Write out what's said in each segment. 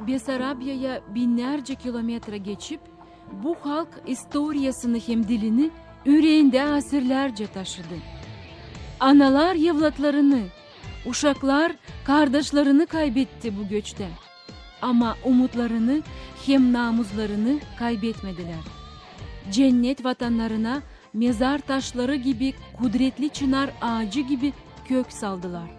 Besarabya'ya binlerce kilometre geçip bu halk istoriyasını hem dilini yüreğinde asırlarca taşıdı. Analar evlatlarını, uşaklar kardeşlerini kaybetti bu göçte. Ama umutlarını hem namuslarını kaybetmediler. Cennet vatanlarına mezar taşları gibi kudretli çınar ağacı gibi kök saldılar.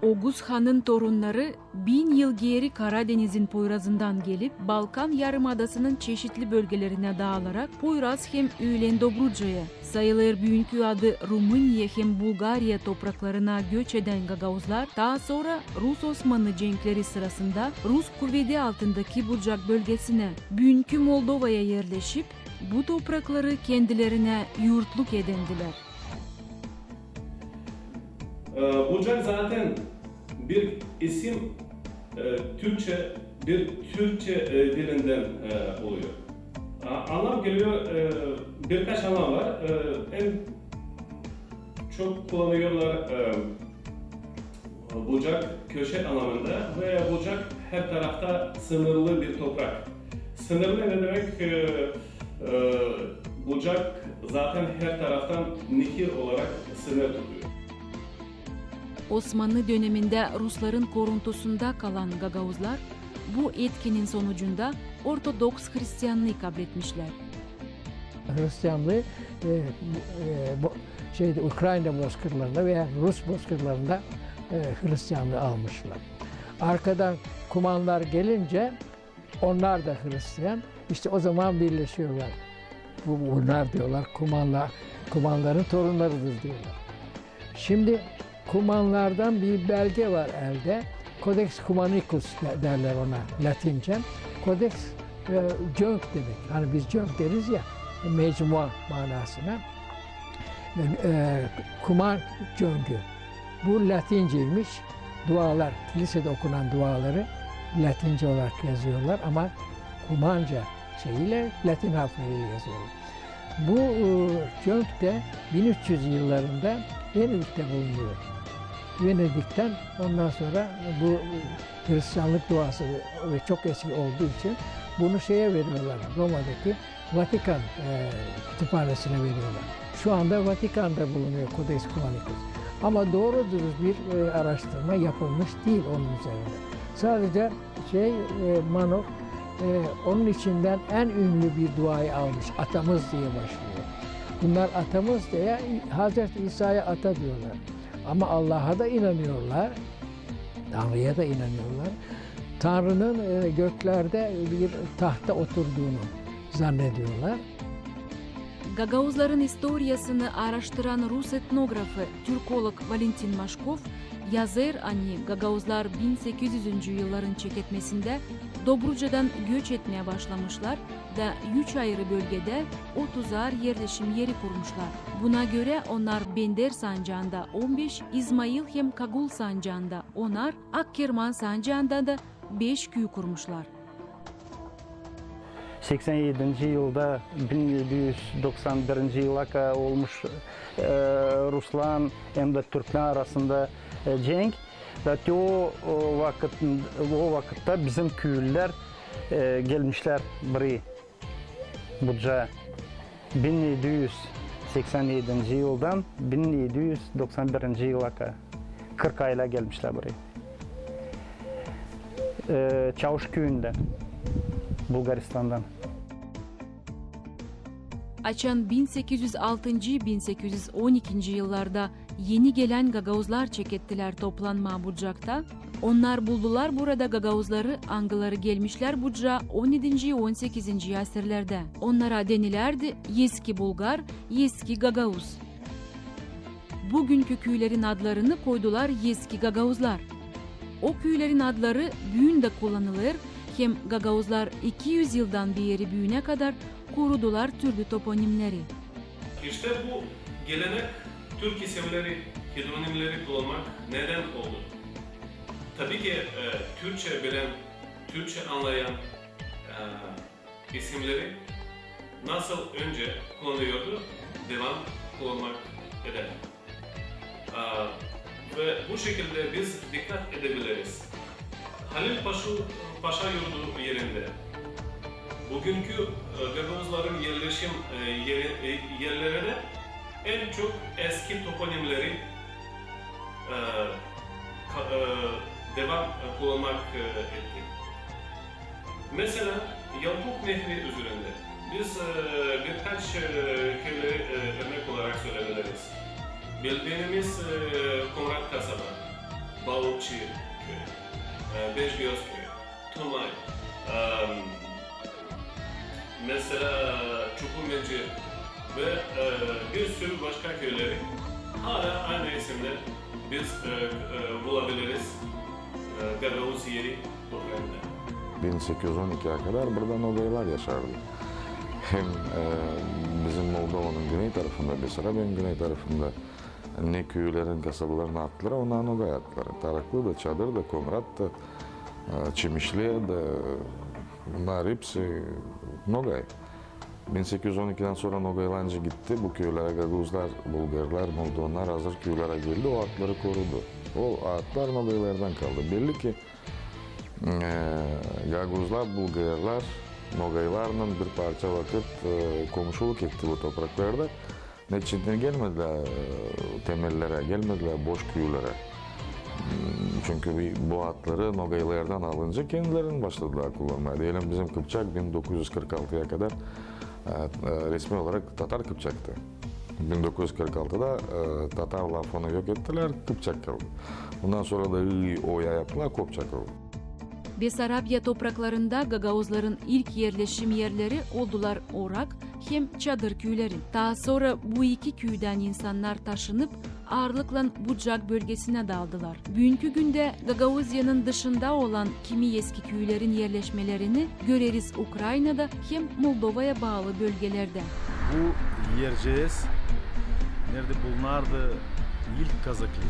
Oğuz Han'ın torunları 1000 yıl geri Karadeniz'in Poyraz'ından gelip Balkan Yarımadası'nın çeşitli bölgelerine dağılarak Poyraz hem Ülen Dobruca'ya, sayılır bugünkü adı Rumınya hem Bulgarya topraklarına göç eden Gagauzlar daha sonra Rus-Osmanlı cenkleri sırasında Rus kuvveti altındaki Bucak bölgesine, bugünkü Moldova'ya yerleşip bu toprakları kendilerine yurtluk edindiler. Bucak zaten bir isim Türkçe dilinden oluyor. Anlam geliyor, birkaç anlam var. En çok kullanıyorlar bucak köşe anlamında veya bucak her tarafta sınırlı bir toprak. Sınırlı ne demek? Bucak zaten her taraftan nehir olarak sınır tutuyor. Osmanlı döneminde Rusların koruntusunda kalan Gagauzlar bu etkinin sonucunda Ortodoks Hristiyanlığı kabul etmişler. Hristiyanlığı Ukrayna bozkırlarında veya Rus bozkırlarında Hristiyanlığı almışlar. Arkadan Kumanlar gelince onlar da Hristiyan. İşte o zaman birleşiyorlar. Bunlar diyorlar Kumanların torunlarıdır diyorlar. Şimdi Kumanlardan bir belge var elde. Codex Cumanicus derler ona Latince. Codex cönk demek. Hani biz cönk deriz ya, mecmua manasına. Kuman cöngü. Bu Latinceymiş. Dualar, kilisede okunan duaları Latince olarak yazıyorlar ama Kumanca şeyiyle, Latin harfleriyle yazıyorlar. Bu cönk de 1300 yıllarında Venedik'te bulunuyor. Venedik'ten ondan sonra bu Hristiyanlık duası ve çok eski olduğu için bunu şeye veriyorlar, Roma'daki Vatikan kütüphanesine veriyorlar. Şu anda Vatikan'da bulunuyor Codex Cumanicus. Ama doğru dürüst bir araştırma yapılmış değil onun üzerinde. Sadece Manov onun içinden en ünlü bir duayı almış, atamız diye başlıyor. Bunlar atamız diye Hazreti İsa'ya ata diyorlar. Ama Allah'a da inanıyorlar, Tanrı'ya da inanıyorlar. Tanrı'nın göklerde bir tahta oturduğunu zannediyorlar. Gagauzların historiasını araştıran Rus etnografı, Türkolog Valentin Maşkov, yazar Gagauzlar 1800. yılların çeketmesinde Dobruca'dan göç etmeye başlamışlar da 3 ayrı bölgede 30'ar yerleşim yeri kurmuşlar. Buna göre onlar Bender sancağında 15, İzmail hem Kagul sancağında 10'ar, Akkerman sancağında da 5 köy kurmuşlar. 87. yılda 1791. yıla olmuş Ruslan hem de Türkler arasında cenk. Ve o vakitte bizim köylüler gelmişler buraya, Buca'ya. 1787. yıldan 1791. yıla 40 ayla gelmişler buraya. Çavuş köyünden, Bulgaristan'dan. Açan 1806-1812 yıllarda yeni gelen Gagauzlar çekettiler toplanma Bucak'ta. Onlar buldular burada Gagauzları, Angıları gelmişler Bucak'a 17. 18. asırlarda. Onlara denilerdi Yeski Bulgar, Yeski Gagauz. Bugünkü köylerin adlarını koydular Yeski Gagauzlar. O köylerin adları bugün de kullanılır. Hem Gagauzlar 200 yıldan beri bugüne kadar korudular türlü toponimleri. İşte bu gelenek Türk isimleri, hidronimleri kullanmak neden oldu? Tabii ki Türkçe bilen, Türkçe anlayan isimleri nasıl önce kullanıyordu, devam kullanmak eder. Ve bu şekilde biz dikkat edebiliriz. Halil Paşa Yurdu yerinde. Bugünkü Gagavuzların yerleşim yerlerine en çok eski toponimleri devam kullanmak etti. Mesela Yalpuk Nehri üzerinde biz birkaç köyleri örnek olarak söyleyebiliriz. Bildiğimiz Komrat Kasaba, Balıkçı Köyü, Beşgöz Köyü, Tumay, mesela Çukurmeci ve bir sürü başka köyleri hala aynı isimle biz bulabiliriz Gagavuz yeri toprağında. 1812'ye kadar burada Nogaylar yaşardı. Hem bizim Moldova'nın güney tarafında mesela, benim güney tarafında ne köylerin, kasabaların adları onlar Nogay adları. Taraklı da, Çadır da, Komrat da, Çimişli de, bunlar hepsi Nogay. 1812'den sonra Nogaylancı gitti. Bu köylere Gagavuzlar, Bulgarlar, Moldovlar hazır köylere geldi. O adları korudu. O adlar Nogaylardan kaldı. Belli ki Gagavuzlar, Bulgarlar, Nogaylarla bir parça vakit komşuluk etti bu topraklarda. Neticede gelmediler temellere, gelmediler boş köylere. Çünkü bu adları Nogaylardan alınca kendilerini başladılar kullanmaya. Diyelim bizim Kıpçak 1946'ya kadar resmi olarak Tatar Kıpçak'tı. 1946'da Tatar lafını yok ettiler, Kıpçak kaldı. Bundan sonra da O'ya yaptılar, Kopçak oldu. Besarabya topraklarında Gagavuzların ilk yerleşim yerleri oldular Orak hem Çadır köyleri. Daha sonra bu iki köyden insanlar taşınıp ağırlıkla Bucak bölgesine daldılar. Bugünkü günde Gagavuzya'nın dışında olan kimi eski köylerin yerleşmelerini göreriz Ukrayna'da hem Moldova'ya bağlı bölgelerde. Bu yerceğiz nerede bulunardı? İlk Kazaklı,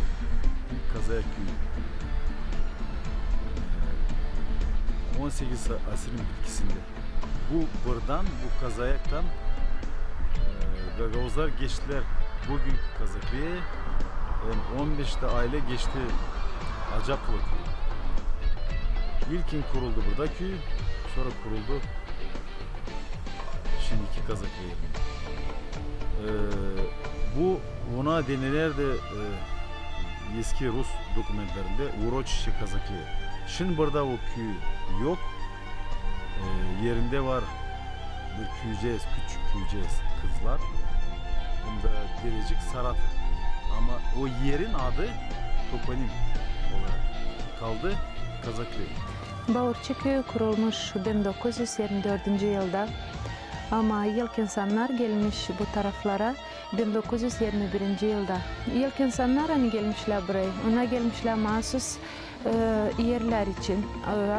ilk Kazak köyü. 18 asrın bitkisinde. Buradan, bu Kazayak'tan Gagavuzlar geçtiler bugünkü Kazaklı'ya. 15'te aile geçti Acaplı köyü. İlkin kuruldu burada köy, sonra kuruldu şimdiki Kazaklı yerinde. Bu ona deniler de eski Rus dokumentlerinde Uroçişe Kazaklı. Şimdi burada o köy yok. Yerinde var bir köyceğiz, küçük köyceğiz kızlar. Bunda Derecik Saratı. Ama o yerin adı toponim olarak kaldı Kazaklı. Baurçu köyü kurulmuş 1924 yılda. Ama ilk insanlar gelmiş bu taraflara 1921 yılda. İlk insanlar hani gelmişler buraya. Ona gelmişler mahsus yerler için.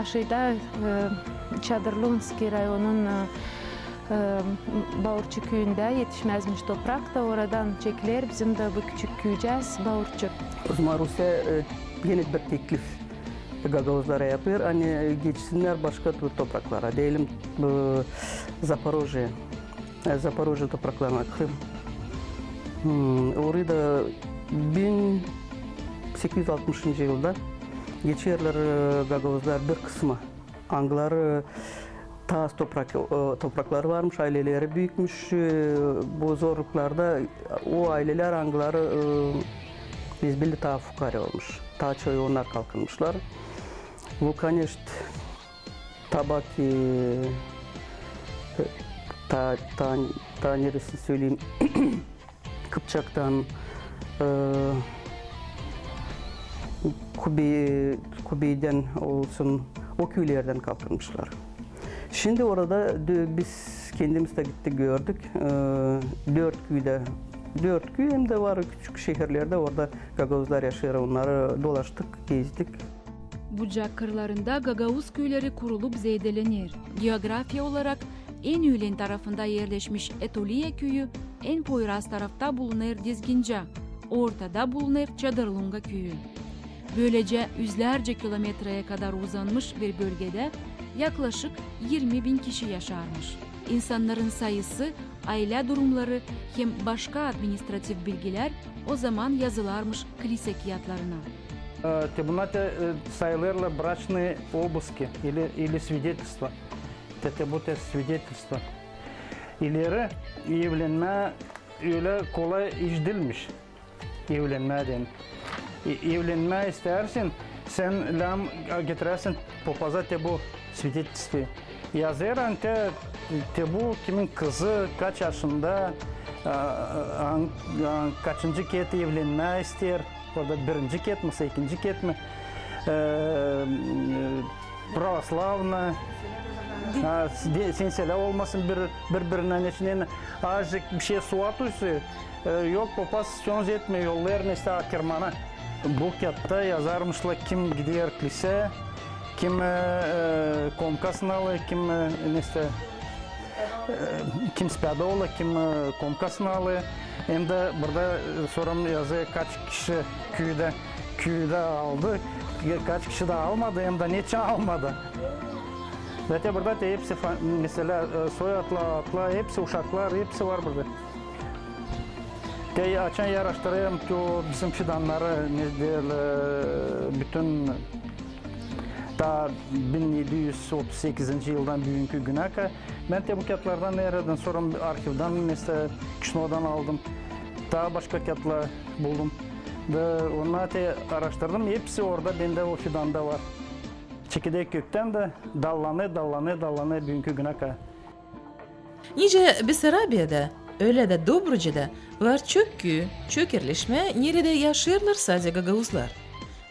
Aşağıda Çadırlunski rayonun Baurçu köyünde yetişmezmiş toprak da oradan çekilir. Bizim de bu küçük köyceğiz Baurçu. O zaman Rusya yeni bir teklif Gagavuzlara yapıyor. Hani geçsinler başka topraklara. Diyelim Zaporojye topraklarına, Kırım. Orada 1860 yılda geçiyorlar Gagavuzlar bir kısmı. Anglar tas toprakları varmış, aileleri büyükmüş. Bu zorluklarda o aileler Angları biz bildi ta fukara olmuş. Ta çoğu onlar kalkınmışlar. Bu конечно tabaki ta neresini söyleyeyim Kıpçak'tan Kubey'den olsun o köylerden kalkınmışlar. Şimdi orada biz kendimiz de gittik gördük. 4 köy hem de var küçük şehirlerde orada Gagavuzlar yaşıyor. Onları dolaştık, gezdik. Bucak kırlarında Gagavuz köyleri kurulup zeydelenir. Geografiya olarak en ülen tarafında yerleşmiş Etoliye köyü, en poyraz tarafta bulunur Dizginca, ortada bulunur Çadırlunga köyü. Böylece yüzlerce kilometreye kadar uzanmış bir bölgede yaklaşık 20.000 kişi yaşarmış. İnsanların sayısı, aile durumları hem başka administratif bilgiler o zaman yazılarmış kilise kağıtlarına. Трибунате sayılırlar брачные обыски или свидетельства. Bu свидетельства. İleri evlenme öyle kolay iş değilmiş. Evlenmeden. Evlenme istersin, sen lam getirersin papaza bu свидетельство. Yazar bu kimin kızı, kaç yaşında, kaçıncı kez evlenme ister. Orada birinci ket mi, ikinci ket mi? Pravoslavna. Sensele olmasın birbirinden eşinin azıcık bir şey suatıysa yok papaz söz etmiyor yollar neyse akırmana. Bu kağıtta yazarmışlar kim gidiyor kilise, kim komkasını alır, kim neyse kim spadoğlu, kim komkasını alır. Hem de burada sorum yazıyor kaç kişi köyde aldı, kaç kişi de almadı hem de niçin almadı. Zaten burada da hepsi mesela soyadlı, atla, hepsi uşaklar, hepsi var burada. Açan araştırıyorum ki bizim fidanları bütün ta 1738 yıldan bugünkü güne kadar ben de bu kağıtlardan nereden sonra arşivden mesela Kışno'dan aldım. Daha başka kağıtlar buldum. Ve onları da araştırdım. Hepsi orada bende o fidanda var. Çekirdek kökten de dallanı bugünkü güne kadar. Nice Besarabia'da, öyle de Dobruca'da var çökkü, çökerleşme nerede yaşarlar sadece Gagauzlar.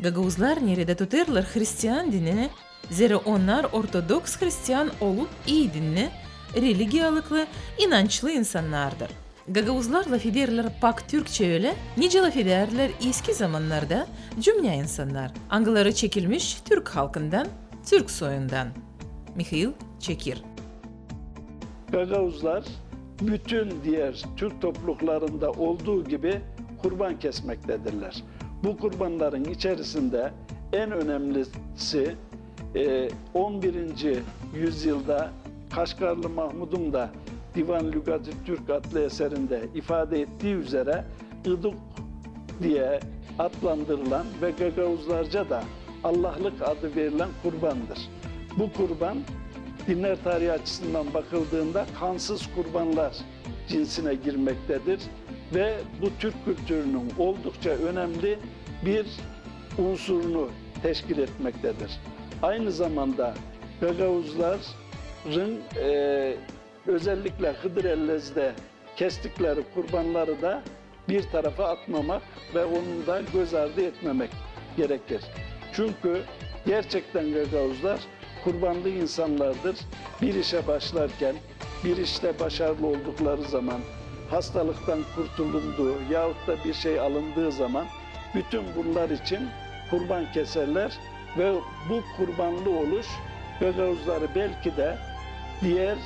Gagauzlar nerede tutarlar Hristiyan dinini, zira onlar Ortodoks Hristiyan olup iyi dinli, religiyalıklı, inançlı insanlardır. Gagauzlar laf ederler pak Türkçe öyle, nice laf ederler eski zamanlarda cümle insanlar. Angıları çekilmiş Türk halkından, Türk soyundan. Mikhail Çekir. Gagauzlar bütün diğer Türk topluluklarında olduğu gibi kurban kesmektedirler. Bu kurbanların içerisinde en önemlisi 11. yüzyılda Kaşgarlı Mahmud'un da Divan Lügat-ı Türk adlı eserinde ifade ettiği üzere ıduk diye adlandırılan ve Gagauzlarca da Allah'lık adı verilen kurbandır. Bu kurban dinler tarihi açısından bakıldığında kansız kurbanlar cinsine girmektedir ve bu Türk kültürünün oldukça önemli bir unsurunu teşkil etmektedir. Aynı zamanda Gagauzların özellikle Hıdrellez'de kestikleri kurbanları da bir tarafa atmamak ve onu da göz ardı etmemek gerekir. Çünkü gerçekten Gagauzlar kurbanlı insanlardır. Bir işe başlarken, bir işte başarılı oldukları zaman, hastalıktan kurtulunduğu yahut da bir şey alındığı zaman bütün bunlar için kurban keserler ve bu kurbanlı oluş Gagauzları belki de diğer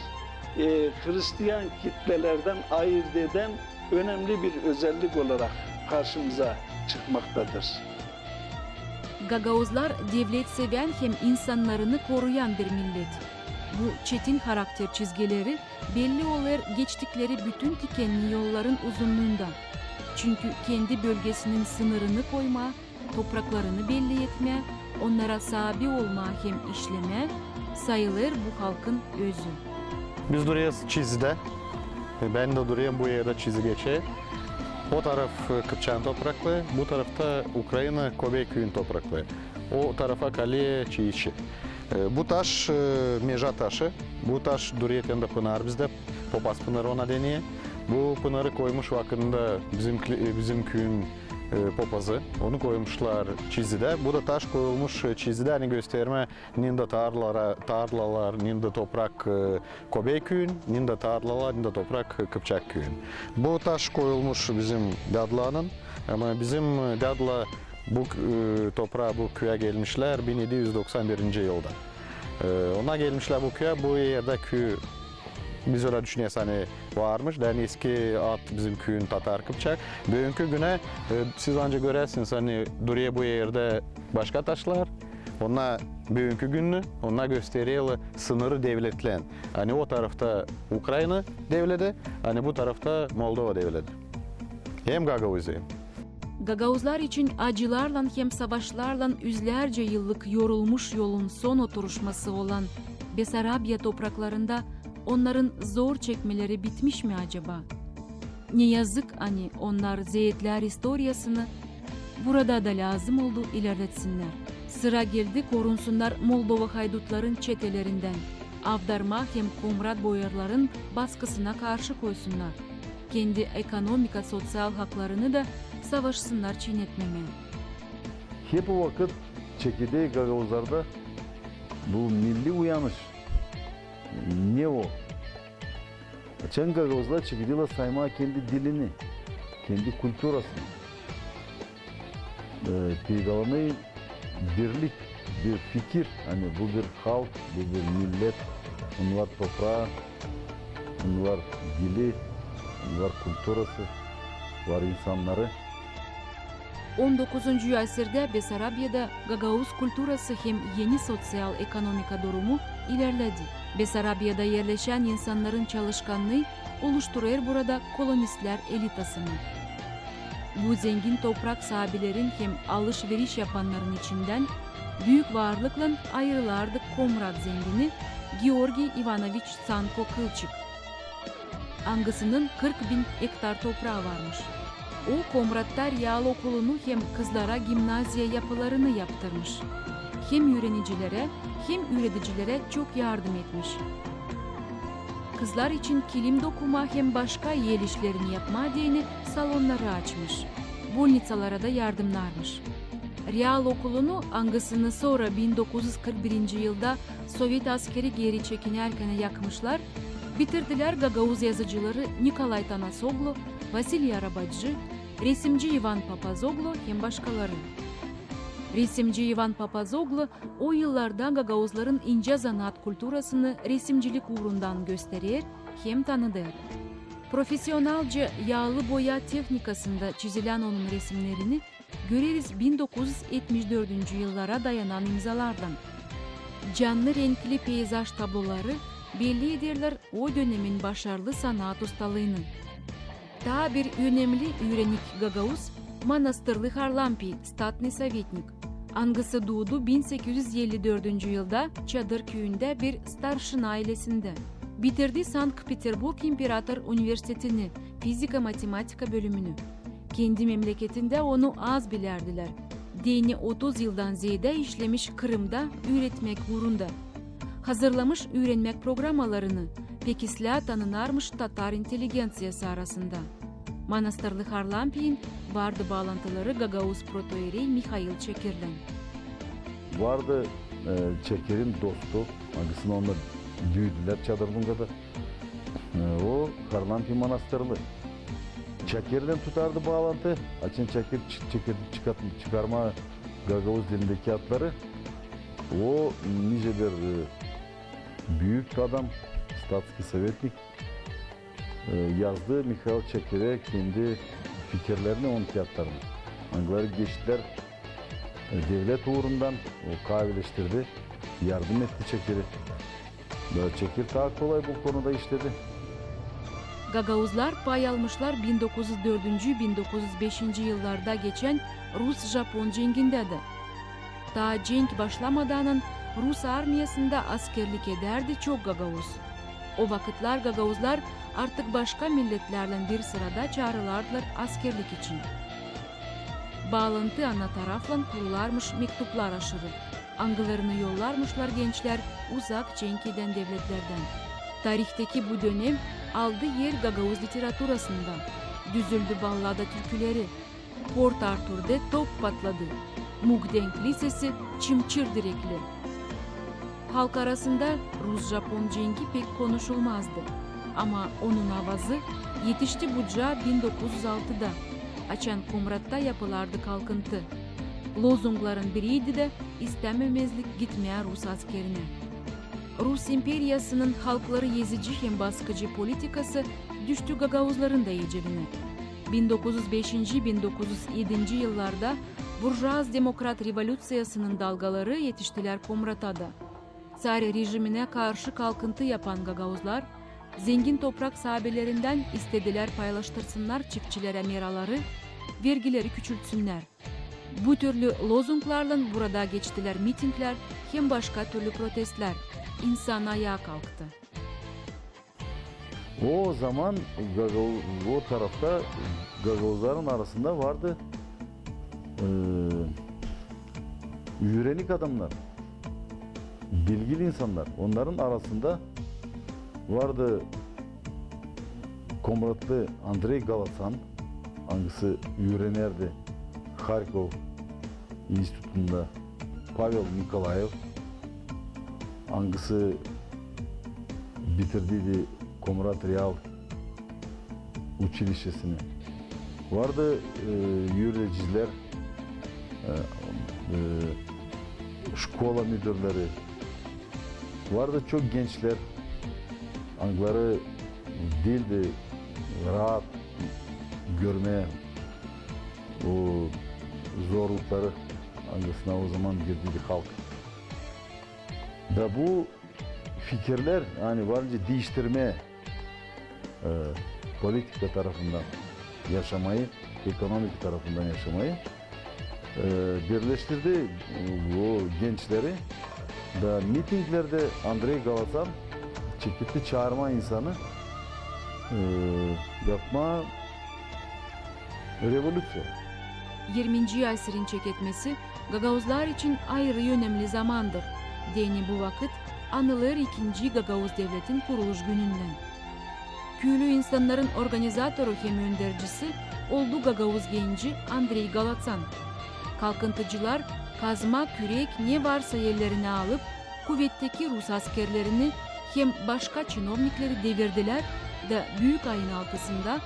Hristiyan kitlelerden ayırt eden önemli bir özellik olarak karşımıza çıkmaktadır. Gagauzlar devlet seven hem insanlarını koruyan bir millet. Bu çetin karakter çizgileri belli olur geçtikleri bütün dikenli yolların uzunluğunda. Çünkü kendi bölgesinin sınırını koyma, topraklarını belli etme, onlara sabi olma hem işleme sayılır bu halkın özü. Biz duruyoruz Çizide. Ben de duruyorum bu yerde Çizi geçe. O taraf Kıpçak'ın toprakları, bu tarafta Ukrayna Kobey köyün toprakları. O tarafa Kaliye Çiğişi. Bu taş meja taşı. Bu taş duruyeten de pınar bizde. Popaz pınarı ona deniyor. Bu pınarı koymuş vakında bizim köyün popazı. Onu koymuşlar Çizi'de. Bu da taş koyulmuş Çizi'de. Hani gösterme ninde tarlalar, ninde toprak Kobey köyün, ninde tarlalar, ninde toprak Kıpçak köyün. Bu taş koyulmuş bizim dadlanın. Ama bizim dadla bu toprağa, bu köye gelmişler 1791. yılda. Ona gelmişler bu köye. Bu yerde köy biz öyle düşünüyoruz hani varmış. Yani eski at bizim köyün Tatar Kıpçak. Bugünkü güne siz ancak görersiniz hani duruyor bu yerde başka taşlar. Ona bugünkü günü ona gösteriyor sınırı devletlen. Hani o tarafta Ukrayna devleti, hani bu tarafta Moldova devleti. Hem Gagauzya. Gagauzlar için acılarla hem savaşlarla yüzlerce yıllık yorulmuş yolun son oturuşması olan Besarabya topraklarında onların zor çekmeleri bitmiş mi acaba? Ne yazık hani onlar Zeytler historiasını burada da lazım oldu ilerletsinler. Sıra geldi korunsunlar Moldova haydutların çetelerinden. Avdarma hem komrat boyarların baskısına karşı koysunlar. Kendi ekonomika sosyal haklarını da savaşsınlar çiğnetmemeye. Hep o vakit çekirdeği Gagauzlarda bu milli uyanış. Ne o? Açan Gagauzlar çekirdeğiyle sayma kendi dilini, kendi kültürasını. Peygamber'in birlik, bir fikir, hani bu bir halk, bu bir millet, onlar toprağı, onlar dili, onlar kültürası, var insanları. 19. asırda Besarabya'da Gagauz kültürası hem yeni sosyal ekonomika durumu ilerledi. Besarabya'da yerleşen insanların çalışkanlığı oluşturur burada kolonistler elitasını. Bu zengin toprak sahibilerin hem alışveriş yapanların içinden büyük varlıkla ayrılardı komrat zengini Georgi Ivanovich Sanko Kılçık. Angasının 40.000 hektar toprağı varmış. O komratlar yağlı okulunu hem kızlara gimnaziya yapılarını yaptırmış. Hem öğrenicilere hem üreticilere çok yardım etmiş. Kızlar için kilim dokuma hem başka el işlerini yapma diyeni salonları açmış. Bolnitsalara da yardımlarmış. Real okulunu angasını sonra 1941. yılda Sovyet askeri geri çekinerken yakmışlar. Bitirdiler Gagauz yazıcıları Nikolay Tanasoglu, Vasiliy Arabacı, resimci Ivan Papazoglu hem başkaları. Resimci Ivan Papazoglu o yıllarda Gagauzların ince zanaat kültürasını resimcilik uğrundan gösterir hem tanıdır. Profesyonelce yağlı boya teknikasında çizilen onun resimlerini göreriz 1974. yıllara dayanan imzalardan. Canlı renkli peyzaj tabloları belli ederler o dönemin başarılı sanat ustalığını. Daha bir önemli öğrenik Gagauz, Manastırlı Harlampi, Statny Sovetnik. Angası doğdu 1854. yılda Çadır köyünde bir starşın ailesinde. Bitirdi Sankt Peterburg İmparator Üniversitesi'ni, fizika matematika bölümünü. Kendi memleketinde onu az bilerdiler. Dini 30 yıldan ziyade işlemiş Kırım'da öğretmek uğrunda. Hazırlamış öğrenmek programalarını pekisla tanınarmış Tatar inteligentsiyası arasında. Manastırlı Harlampi'nin vardı bağlantıları Gagauz protoerey Mikhail Çekir'den. Vardı Çekir'in dostu, hangisini onunla büyüdüler Çadırlınga'da. O Harlampi Manastırlı. Çekir'den tutardı bağlantı. Açın Çekir çıkarma Gagauz dilindeki adları. O nice bir büyük adam, Statski Sovetnik yazdı Mikhail Çekir'e kendi fikirlerini, onun kağıtlarını. Hangileri geçtiler devlet uğrundan o kahveleştirdi, yardım etti Çekir'e. Çekir daha kolay bu konuda işledi. Gagauzlar pay almışlar 1904-1905. yıllarda geçen Rus-Japon cenginde de. Daha cenk başlamadan Rus armiyasında askerlik ederdi çok Gagauz. O vakitler Gagauzlar artık başka milletlerle bir sırada çağrılardılar askerlik için. Bağlantı ana tarafla kurularmış mektuplar aşırı. Angılarını yollarmışlar gençler uzak cenk eden devletlerden. Tarihteki bu dönem aldı yer Gagauz literaturasında. Düzüldü ballada türküleri. Port Arthur'da top patladı. Mugdenk Lisesi çimçir direkli. Halk arasında Rus-Japon cengi pek konuşulmazdı. Ama onun avazı yetişti bucağa 1906'da. Açan Komrat'ta yapılardı kalkıntı. Lozungların biriydi de istememezlik gitmeye Rus askerine. Rus imperiyasının halkları yezici hem baskıcı politikası düştü Gagauzların da eceline. 1905-1907 yıllarda Burjuaz Demokrat Revolütsiyasının dalgaları yetiştiler Komrat'a da. Tsar rejimine karşı kalkıntı yapan Gagauzlar, zengin toprak sahibelerinden istediler paylaştırsınlar çiftçilere meraları vergileri küçültsünler. Bu türlü lozunglarla burada geçtiler mitingler hem başka türlü protestler. İnsan ayağa kalktı. O zaman o tarafta Gagavuzların arasında vardı yürenik adamlar, bilgili insanlar. Onların arasında vardı Komratlı Andrei Galatsan, hangisi yürenerdi Harkov İnstitüsü'nde, Pavel Nikolayev, hangisi bitirdiydi Komrat Real Училищесini. Vardı yürüyeciler, şkola müdürleri, vardı çok gençler, hangileri dildi rahat görmeye o zorlukları hangisine o zaman girdiydi halk. Da bu fikirler hani varınca değiştirmeye politika tarafından yaşamayı, ekonomik tarafından yaşamayı birleştirdi o gençleri. Da mitinglerde Andrei Galatsan çekitti çağırma insanı yapma revolüsyon. 20. asırın çeketmesi Gagavuzlar için ayrı önemli zamandır. Deni bu vakit anılır 2. Gagavuz devletin kuruluş gününden. Küylü insanların organizatörü hem öndercisi oldu Gagavuz genci Andrei Galatsan. Kalkıntıcılar kazma, kürek ne varsa ellerine alıp kuvvetteki Rus askerlerini hem başka çinovnikleri devirdiler da Büyük ayın 6'sında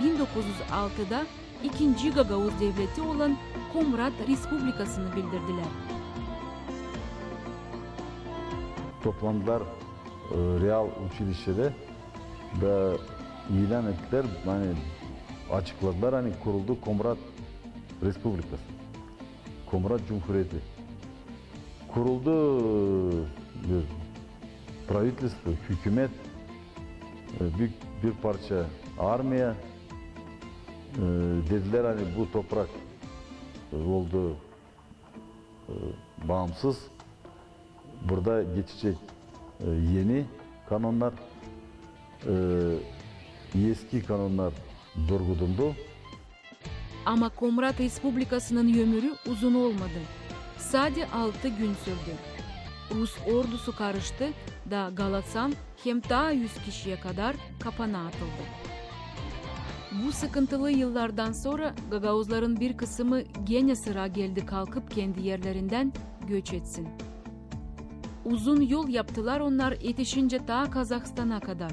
1906'da 2. Gagavuz devleti olan Komrat Respublikası'nı bildirdiler. Toplandılar Real Училище'de da ilan ettiler, hani açıkladılar, hani kuruldu Komrat Respublikası, Komrat Cumhuriyeti. Kuruldu bir правительство, hükümet, büyük bir parça armiya. Dediler hani bu toprak oldu bağımsız. Burada geçecek yeni kanunlar, eski kanunlar durgudundu. Ama Komrat Respublikası'nın ömrü uzun olmadı. Sadece 6 gün sürdü. Rus ordusu karıştı da Galatsan hem daha 100 kişiye kadar kapana atıldı. Bu sıkıntılı yıllardan sonra Gagavuzların bir kısmı gene sıra geldi kalkıp kendi yerlerinden göç etsin. Uzun yol yaptılar onlar yetişince ta Kazakistan'a kadar.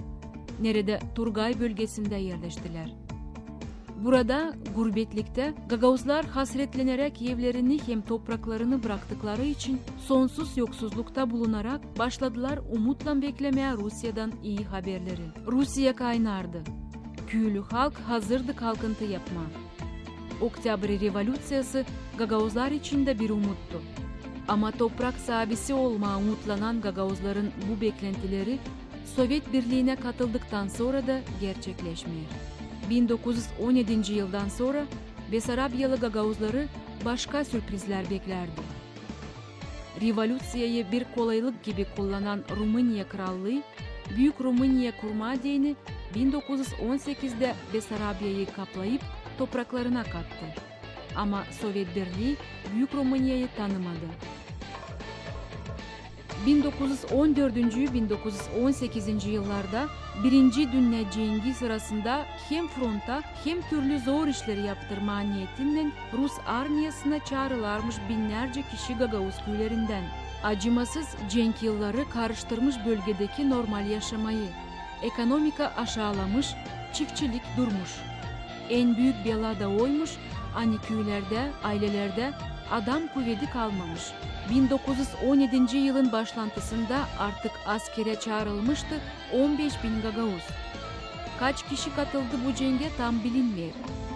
Nerede Turgay bölgesinde yerleştiler. Burada gurbetlikte Gagavuzlar hasretlenerek evlerini hem topraklarını bıraktıkları için sonsuz yoksuzlukta bulunarak başladılar umutla beklemeye Rusya'dan iyi haberleri. Rusya kaynardı. Küylü halk hazırdı kalkıntı yapma. Oktyabr Revolüsyası Gagavuzlar için de bir umuttu. Ama toprak sahibisi olmaya umutlanan Gagavuzların bu beklentileri Sovyet Birliği'ne katıldıktan sonra da gerçekleşmiyor. 1917 yıldan sonra Besarabyalı Gagavuzları başka sürprizler beklerdi. Revolüsyayı bir kolaylık gibi kullanan Rumınya Krallığı, Büyük Rumınya kurma dini 1918'de Besarabya'yı kaplayıp topraklarına kattı. Ama Sovyet Birliği Büyük Rumanya'yı tanımadı. 1914-1918 yıllarda 1. Dünya Cengi sırasında hem fronta hem türlü zor işleri yaptırma niyetinden Rus armiyasına çağrılarmış binlerce kişi Gagavuz köylerinden. Acımasız cenk yılları karıştırmış bölgedeki normal yaşamayı. Ekonomika aşağılamış, çiftçilik durmuş. En büyük bela da oymuş, hani köylerde, ailelerde adam kuvveti kalmamış. 1917 yılın başlantısında artık askere çağrılmıştı 15.000 Gagavuz. Kaç kişi katıldı bu cenge tam bilinmiyor.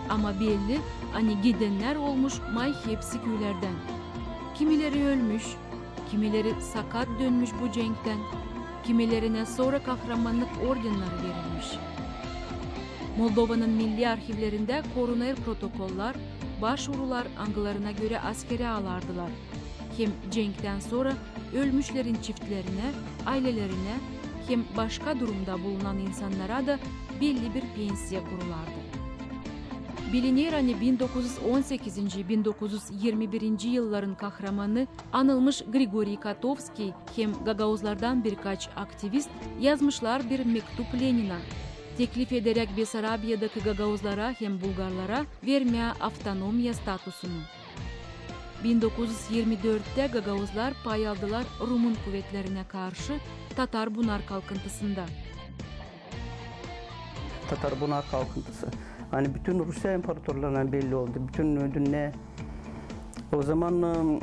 Ama belli, hani gidenler olmuş may hepsi köylerden. Kimileri ölmüş, kimileri sakat dönmüş bu cenkten, kimilerine sonra kahramanlık ordenleri verilmiş. Moldova'nın milli arşivlerinde koruner protokoller, başvurular angılarına göre askere alardılar. Hem cenkten sonra ölmüşlerin çiftlerine, ailelerine hem başka durumda bulunan insanlara da belli bir pensiya kurulardı. Bilinir 1918-1921 yılların kahramanı anılmış Grigoriy Kotovskiy hem Gagauzlardan birkaç aktivist yazmışlar bir mektup Lenin'e. Teklif ederek Besarabya'daki Gagauzlara hem Bulgarlara vermeye avtonomiya statusunu. 1924'te Gagauzlar pay aldılar Rumun kuvvetlerine karşı Tatar Bunar kalkıntısında. Tatar Bunar kalkıntısı. Hani bütün Rusya imparatorlarına belli oldu. Bütün dünya. O zaman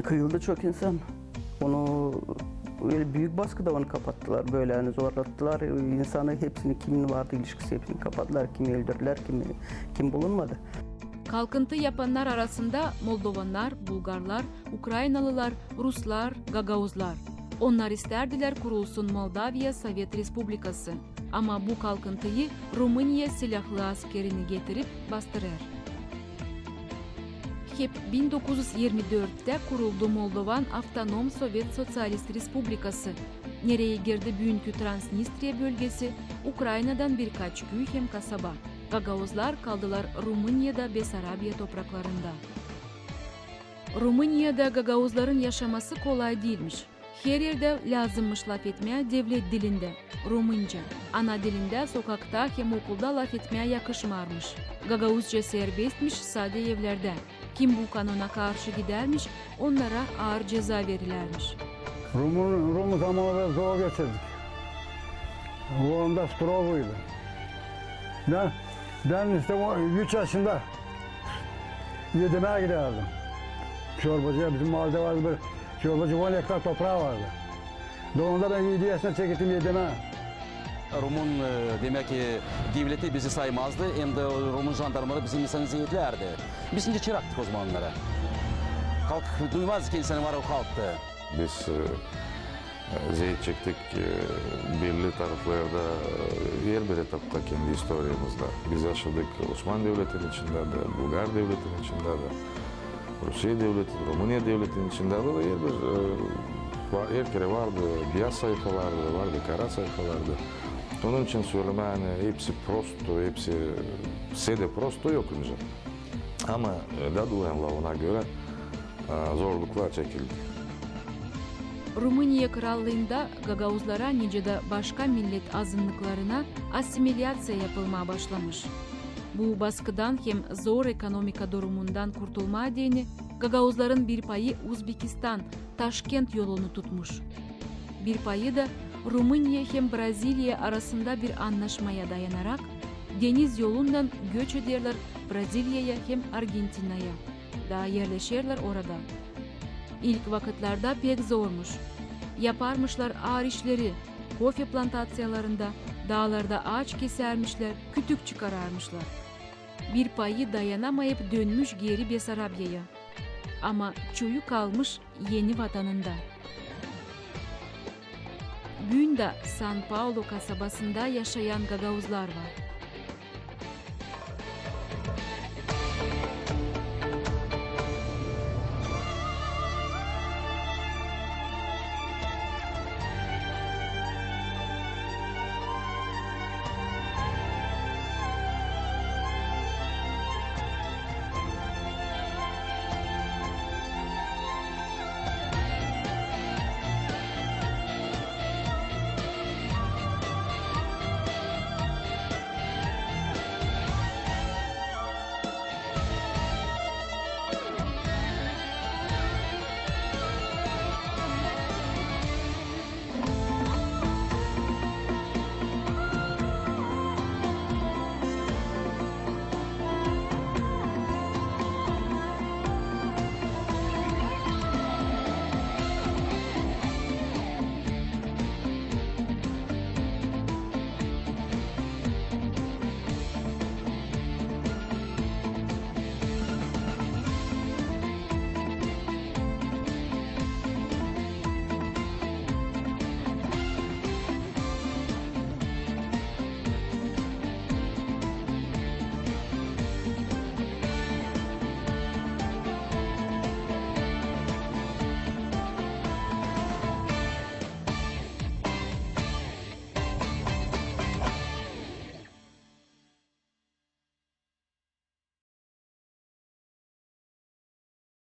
kıyıldı çok insan. Onu öyle büyük baskıda onu kapattılar. Böyle yani zorlattılar. İnsanı hepsini kimin vardı ilişkisi hepsini kapattılar. Kimi öldürdüler, kim bulunmadı. Kalkıntı yapanlar arasında Moldovanlar, Bulgarlar, Ukraynalılar, Ruslar, Gagauzlar. Onlar isterdiler kurulsun Moldavya Sovet Respublikası. Ama bu kalkıntıyı Rumınya silahlı askerini getirip bastırır. Hep 1924'te kuruldu Moldovan Avtonom Sovet Sosyalist Respublikası. Nereye girdi bugünkü Transnistria bölgesi, Ukrayna'dan birkaç köy hem kasaba. Gagauzlar kaldılar Rumınya'da Besarabya topraklarında. Rumınya'da Gagauzların yaşaması kolay değilmiş. Her yerde lazımmış laf etmeye devlet dilinde, Rumınca. Ana dilinde sokakta hem okulda laf etmeye yakışmarmış. Gagauzca serbestmiş sade evlerde. Kim bu kanuna karşı gidermiş, onlara ağır ceza verilermiş. Rum zamanında zor geçirdik. Onda Strovuydu. Ben işte 3 yaşında Yedem'e giderdim. Çorbacıya bizim mahallede vardı bir çorbacı 10 hektar toprağı vardı. Doğumda ben 7 yaşına çekildim Yedem'e. Rumun demek ki devleti bizi saymazdı, hem de Rumun jandarmaları bizim insanı zeyitlerdi. Biz şimdi çıraktık o zamanlara. Halk duymaz ki insanı var o halktı. Biz zeyit çektik belli taraflarda her bir etapta kendi historiyamızda. Biz yaşadık Osmanlı Devleti'nin içinde de, Bulgar Devleti'nin içinde de, Rusya Devleti, Rumınya Devleti'nin içinde de her kere vardı, beyaz sayfalardı, vardı kara sayfalardı. Onun için söyleme yani hepsi prosto, hepsi sede prosto yok önce. Ama Daduyan'la göre zorluklar çekildi. Rumınya Krallığında Gagauzlara nice de başka millet azınlıklarına asimilyasiya yapılmaya başlamış. Bu baskıdan hem zor ekonomika durumundan kurtulma diyeni Gagauzların bir payı Uzbekistan, Taşkent yolunu tutmuş. Bir payı da Rumınya hem Brezilya arasında bir anlaşmaya dayanarak deniz yolundan göç ederler Brezilya'ya hem Arjantina'ya. Daha yerleşirler orada. İlk vakitlarda pek zormuş. Yaparmışlar ağır işleri, kofe plantasyalarında, dağlarda ağaç kesermişler, kütük çıkararmışlar. Bir payı dayanamayıp dönmüş geri Besarabya'ya. Ama çoyu kalmış yeni vatanında. Bugün de San Paulo kasabasında yaşayan Gagauzlar var.